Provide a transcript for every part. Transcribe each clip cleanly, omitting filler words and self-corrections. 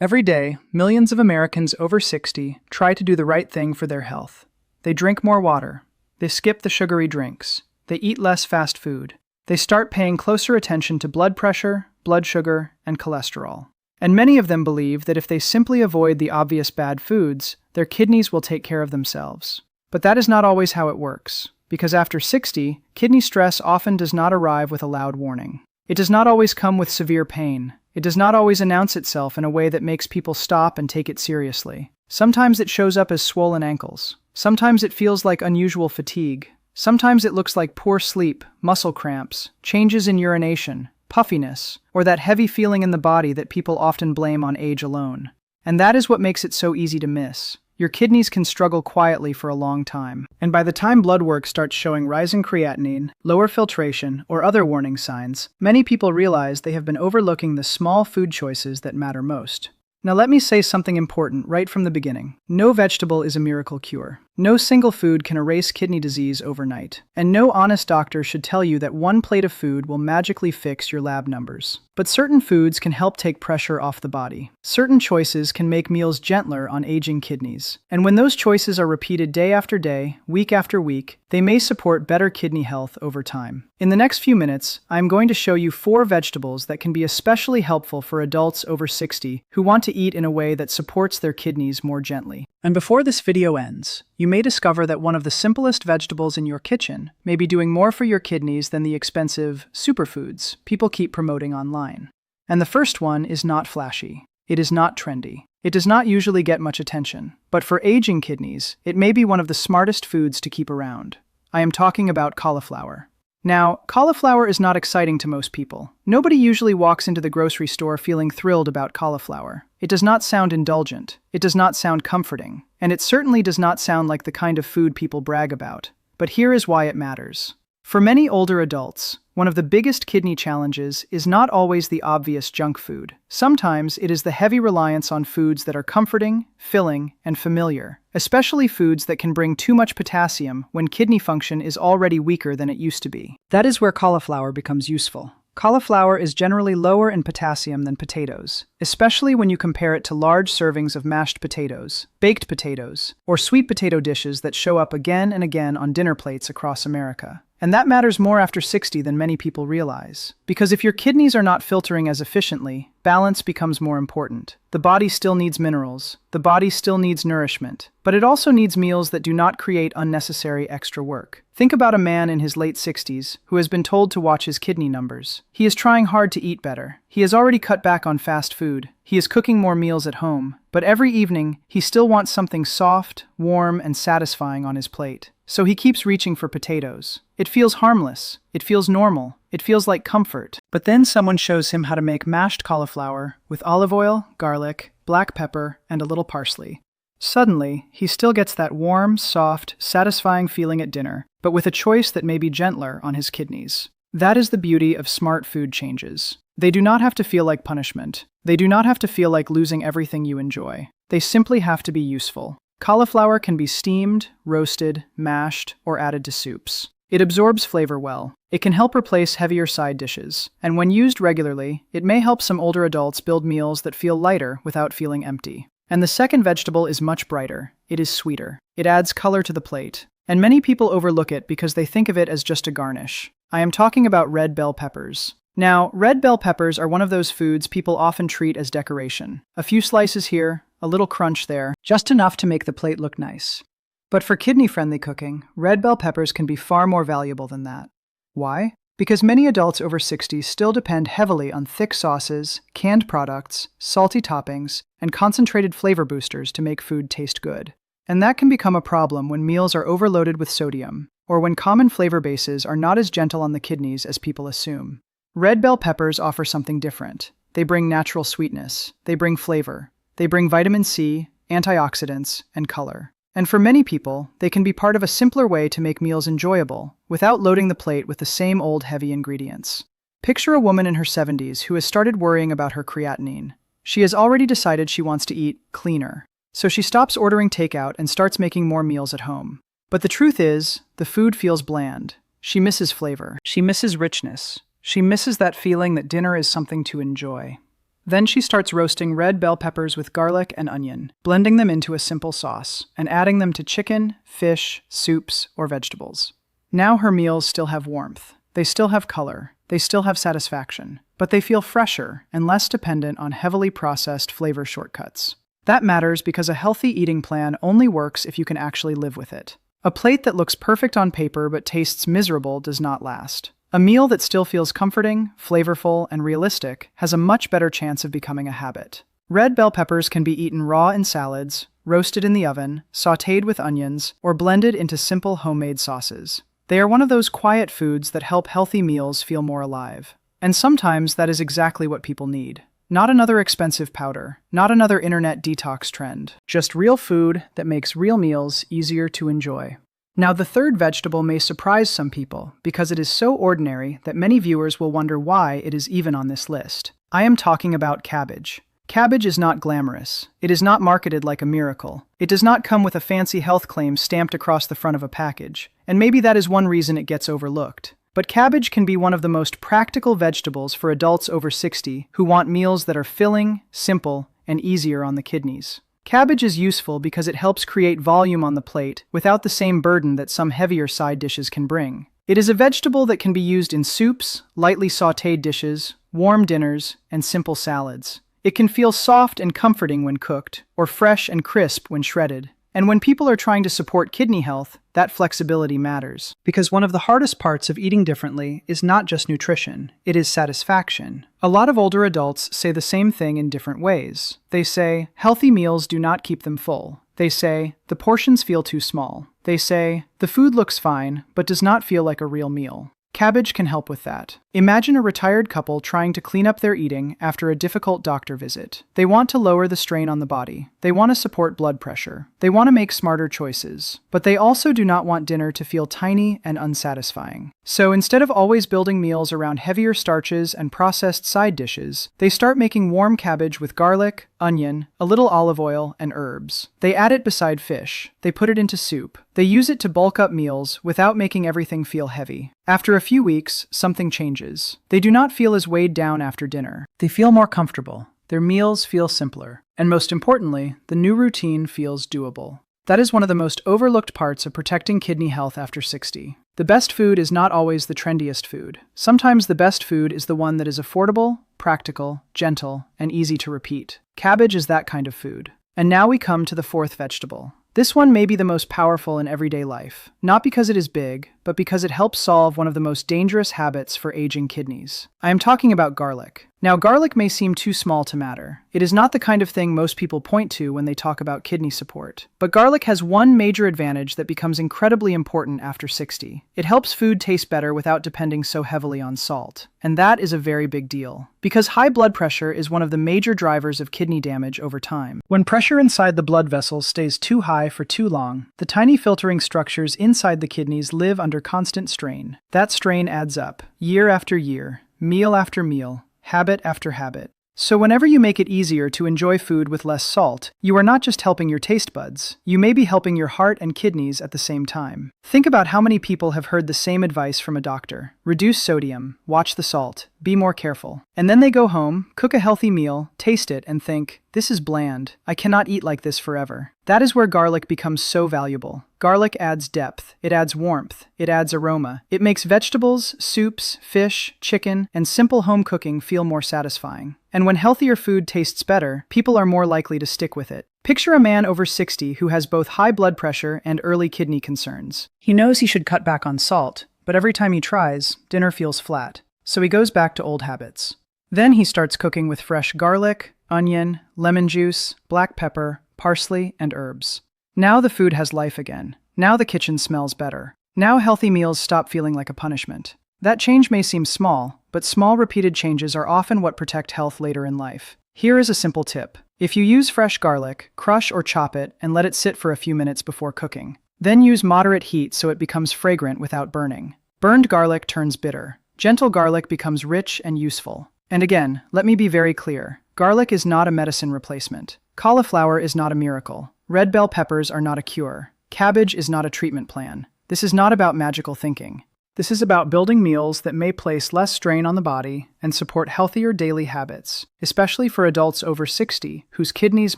Every day, millions of Americans over 60 try to do the right thing for their health. They drink more water. They skip the sugary drinks. They eat less fast food. They start paying closer attention to blood pressure, blood sugar, and cholesterol. And many of them believe that if they simply avoid the obvious bad foods, their kidneys will take care of themselves. But that is not always how it works, because after 60, kidney stress often does not arrive with a loud warning. It does not always come with severe pain. It does not always announce itself in a way that makes people stop and take it seriously. Sometimes it shows up as swollen ankles. Sometimes it feels like unusual fatigue. Sometimes it looks like poor sleep, muscle cramps, changes in urination, puffiness, or that heavy feeling in the body that people often blame on age alone. And that is what makes it so easy to miss. Your kidneys can struggle quietly for a long time. And by the time blood work starts showing rising creatinine, lower filtration, or other warning signs, many people realize they have been overlooking the small food choices that matter most. Now let me say something important right from the beginning. No vegetable is a miracle cure. No single food can erase kidney disease overnight. And no honest doctor should tell you that one plate of food will magically fix your lab numbers. But certain foods can help take pressure off the body. Certain choices can make meals gentler on aging kidneys. And when those choices are repeated day after day, week after week, they may support better kidney health over time. In the next few minutes, I am going to show you 4 vegetables that can be especially helpful for adults over 60 who want to eat in a way that supports their kidneys more gently. And before this video ends, you may discover that one of the simplest vegetables in your kitchen may be doing more for your kidneys than the expensive superfoods people keep promoting online. And the first one is not flashy. It is not trendy. It does not usually get much attention. But for aging kidneys, it may be one of the smartest foods to keep around. I am talking about cauliflower. Now, cauliflower is not exciting to most people. Nobody usually walks into the grocery store feeling thrilled about cauliflower. It does not sound indulgent. It does not sound comforting. And it certainly does not sound like the kind of food people brag about. But here is why it matters. For many older adults, one of the biggest kidney challenges is not always the obvious junk food. Sometimes it is the heavy reliance on foods that are comforting, filling, and familiar, especially foods that can bring too much potassium when kidney function is already weaker than it used to be. That is where cauliflower becomes useful. Cauliflower is generally lower in potassium than potatoes, especially when you compare it to large servings of mashed potatoes, baked potatoes, or sweet potato dishes that show up again and again on dinner plates across America. And that matters more after 60 than many people realize. Because if your kidneys are not filtering as efficiently, balance becomes more important. The body still needs minerals. The body still needs nourishment. But it also needs meals that do not create unnecessary extra work. Think about a man in his late 60s who has been told to watch his kidney numbers. He is trying hard to eat better. He has already cut back on fast food. He is cooking more meals at home. But every evening, he still wants something soft, warm, and satisfying on his plate. So he keeps reaching for potatoes. It feels harmless. It feels normal. It feels like comfort. But then someone shows him how to make mashed cauliflower with olive oil, garlic, black pepper, and a little parsley. Suddenly, he still gets that warm, soft, satisfying feeling at dinner, but with a choice that may be gentler on his kidneys. That is the beauty of smart food changes. They do not have to feel like punishment. They do not have to feel like losing everything you enjoy. They simply have to be useful. Cauliflower can be steamed, roasted, mashed, or added to soups. It absorbs flavor well. It can help replace heavier side dishes. And when used regularly, it may help some older adults build meals that feel lighter without feeling empty. And the second vegetable is much brighter. It is sweeter. It adds color to the plate. And many people overlook it because they think of it as just a garnish. I am talking about red bell peppers. Now, red bell peppers are one of those foods people often treat as decoration. A few slices here, a little crunch there, just enough to make the plate look nice. But for kidney-friendly cooking, red bell peppers can be far more valuable than that. Why? Because many adults over 60 still depend heavily on thick sauces, canned products, salty toppings, and concentrated flavor boosters to make food taste good. And that can become a problem when meals are overloaded with sodium, or when common flavor bases are not as gentle on the kidneys as people assume. Red bell peppers offer something different. They bring natural sweetness. They bring flavor. They bring vitamin C, antioxidants, and color. And for many people, they can be part of a simpler way to make meals enjoyable, without loading the plate with the same old heavy ingredients. Picture a woman in her 70s who has started worrying about her creatinine. She has already decided she wants to eat cleaner. So she stops ordering takeout and starts making more meals at home. But the truth is, the food feels bland. She misses flavor. She misses richness. She misses that feeling that dinner is something to enjoy. Then she starts roasting red bell peppers with garlic and onion, blending them into a simple sauce, and adding them to chicken, fish, soups, or vegetables. Now her meals still have warmth. They still have color. They still have satisfaction. But they feel fresher and less dependent on heavily processed flavor shortcuts. That matters because a healthy eating plan only works if you can actually live with it. A plate that looks perfect on paper but tastes miserable does not last. A meal that still feels comforting, flavorful, and realistic has a much better chance of becoming a habit. Red bell peppers can be eaten raw in salads, roasted in the oven, sautéed with onions, or blended into simple homemade sauces. They are one of those quiet foods that help healthy meals feel more alive. And sometimes that is exactly what people need. Not another expensive powder, not another internet detox trend, just real food that makes real meals easier to enjoy. Now, the third vegetable may surprise some people because it is so ordinary that many viewers will wonder why it is even on this list. I am talking about cabbage. Cabbage is not glamorous. It is not marketed like a miracle. It does not come with a fancy health claim stamped across the front of a package, and maybe that is one reason it gets overlooked. But cabbage can be one of the most practical vegetables for adults over 60 who want meals that are filling, simple, and easier on the kidneys. Cabbage is useful because it helps create volume on the plate without the same burden that some heavier side dishes can bring. It is a vegetable that can be used in soups, lightly sautéed dishes, warm dinners, and simple salads. It can feel soft and comforting when cooked, or fresh and crisp when shredded. And when people are trying to support kidney health, that flexibility matters. Because one of the hardest parts of eating differently is not just nutrition, it is satisfaction. A lot of older adults say the same thing in different ways. They say, healthy meals do not keep them full. They say, the portions feel too small. They say, the food looks fine, but does not feel like a real meal. Cabbage can help with that. Imagine a retired couple trying to clean up their eating after a difficult doctor visit. They want to lower the strain on the body. They want to support blood pressure. They want to make smarter choices. But they also do not want dinner to feel tiny and unsatisfying. So instead of always building meals around heavier starches and processed side dishes, they start making warm cabbage with garlic, onion, a little olive oil, and herbs. They add it beside fish. They put it into soup. They use it to bulk up meals without making everything feel heavy. After a few weeks, something changes. They do not feel as weighed down after dinner. They feel more comfortable. Their meals feel simpler. And most importantly, the new routine feels doable. That is one of the most overlooked parts of protecting kidney health after 60. The best food is not always the trendiest food. Sometimes the best food is the one that is affordable, practical, gentle, and easy to repeat. Cabbage is that kind of food. And now we come to the fourth vegetable. This one may be the most powerful in everyday life, not because it is big, but because it helps solve one of the most dangerous habits for aging kidneys. I am talking about garlic. Now, garlic may seem too small to matter. It is not the kind of thing most people point to when they talk about kidney support. But garlic has one major advantage that becomes incredibly important after 60. It helps food taste better without depending so heavily on salt. And that is a very big deal. Because high blood pressure is one of the major drivers of kidney damage over time. When pressure inside the blood vessels stays too high for too long, the tiny filtering structures inside the kidneys live under constant strain. That strain adds up, year after year, meal after meal, habit after habit. So whenever you make it easier to enjoy food with less salt, you are not just helping your taste buds, you may be helping your heart and kidneys at the same time. Think about how many people have heard the same advice from a doctor. Reduce sodium, watch the salt, be more careful. And then they go home, cook a healthy meal, taste it, and think, this is bland. I cannot eat like this forever. That is where garlic becomes so valuable. Garlic adds depth, it adds warmth, it adds aroma. It makes vegetables, soups, fish, chicken, and simple home cooking feel more satisfying. And when healthier food tastes better, people are more likely to stick with it. Picture a man over 60 who has both high blood pressure and early kidney concerns. He knows he should cut back on salt, but every time he tries, dinner feels flat. So he goes back to old habits. Then he starts cooking with fresh garlic, onion, lemon juice, black pepper, parsley, and herbs. Now the food has life again. Now the kitchen smells better. Now healthy meals stop feeling like a punishment. That change may seem small, but small repeated changes are often what protect health later in life. Here is a simple tip. If you use fresh garlic, crush or chop it and let it sit for a few minutes before cooking. Then use moderate heat so it becomes fragrant without burning. Burned garlic turns bitter. Gentle garlic becomes rich and useful. And again, let me be very clear. Garlic is not a medicine replacement. Cauliflower is not a miracle. Red bell peppers are not a cure. Cabbage is not a treatment plan. This is not about magical thinking. This is about building meals that may place less strain on the body and support healthier daily habits, especially for adults over 60 whose kidneys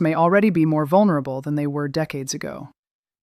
may already be more vulnerable than they were decades ago.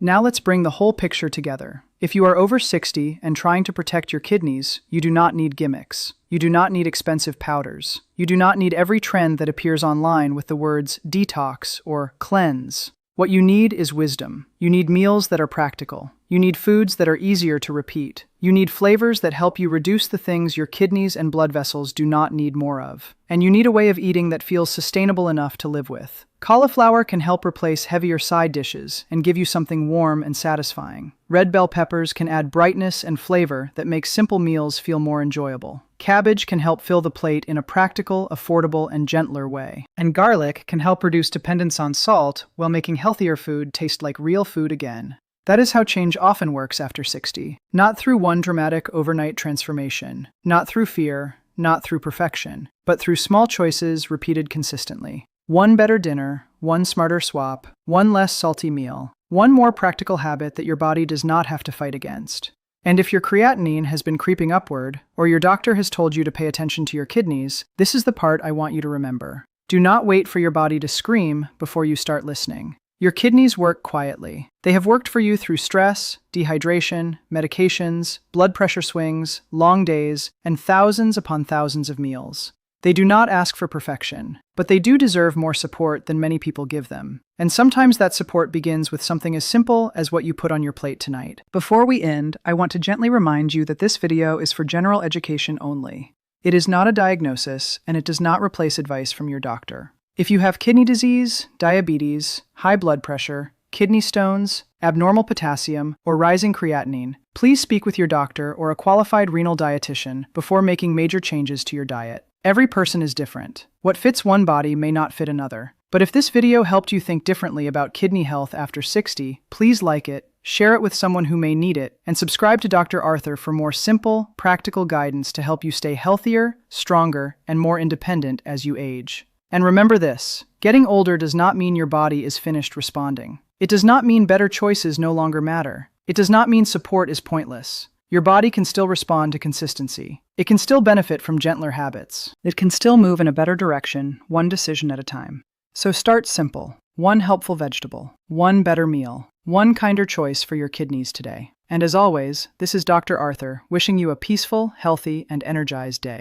Now let's bring the whole picture together. If you are over 60 and trying to protect your kidneys, you do not need gimmicks. You do not need expensive powders. You do not need every trend that appears online with the words detox or cleanse. What you need is wisdom. You need meals that are practical. You need foods that are easier to repeat. You need flavors that help you reduce the things your kidneys and blood vessels do not need more of. And you need a way of eating that feels sustainable enough to live with. Cauliflower can help replace heavier side dishes and give you something warm and satisfying. Red bell peppers can add brightness and flavor that makes simple meals feel more enjoyable. Cabbage can help fill the plate in a practical, affordable, and gentler way. And garlic can help reduce dependence on salt while making healthier food taste like real food again. That is how change often works after 60. Not through one dramatic overnight transformation, not through fear, not through perfection, but through small choices repeated consistently. One better dinner, one smarter swap, one less salty meal, one more practical habit that your body does not have to fight against. And if your creatinine has been creeping upward, or your doctor has told you to pay attention to your kidneys, this is the part I want you to remember. Do not wait for your body to scream before you start listening. Your kidneys work quietly. They have worked for you through stress, dehydration, medications, blood pressure swings, long days, and thousands upon thousands of meals. They do not ask for perfection, but they do deserve more support than many people give them. And sometimes that support begins with something as simple as what you put on your plate tonight. Before we end, I want to gently remind you that this video is for general education only. It is not a diagnosis, and it does not replace advice from your doctor. If you have kidney disease, diabetes, high blood pressure, kidney stones, abnormal potassium, or rising creatinine, please speak with your doctor or a qualified renal dietitian before making major changes to your diet. Every person is different. What fits one body may not fit another. But if this video helped you think differently about kidney health after 60, please like it, share it with someone who may need it, and subscribe to Dr. Arthur for more simple, practical guidance to help you stay healthier, stronger, and more independent as you age. And remember this, getting older does not mean your body is finished responding. It does not mean better choices no longer matter. It does not mean support is pointless. Your body can still respond to consistency. It can still benefit from gentler habits. It can still move in a better direction, one decision at a time. So start simple. One helpful vegetable, one better meal, one kinder choice for your kidneys today. And as always, this is Dr. Arthur wishing you a peaceful, healthy, and energized day.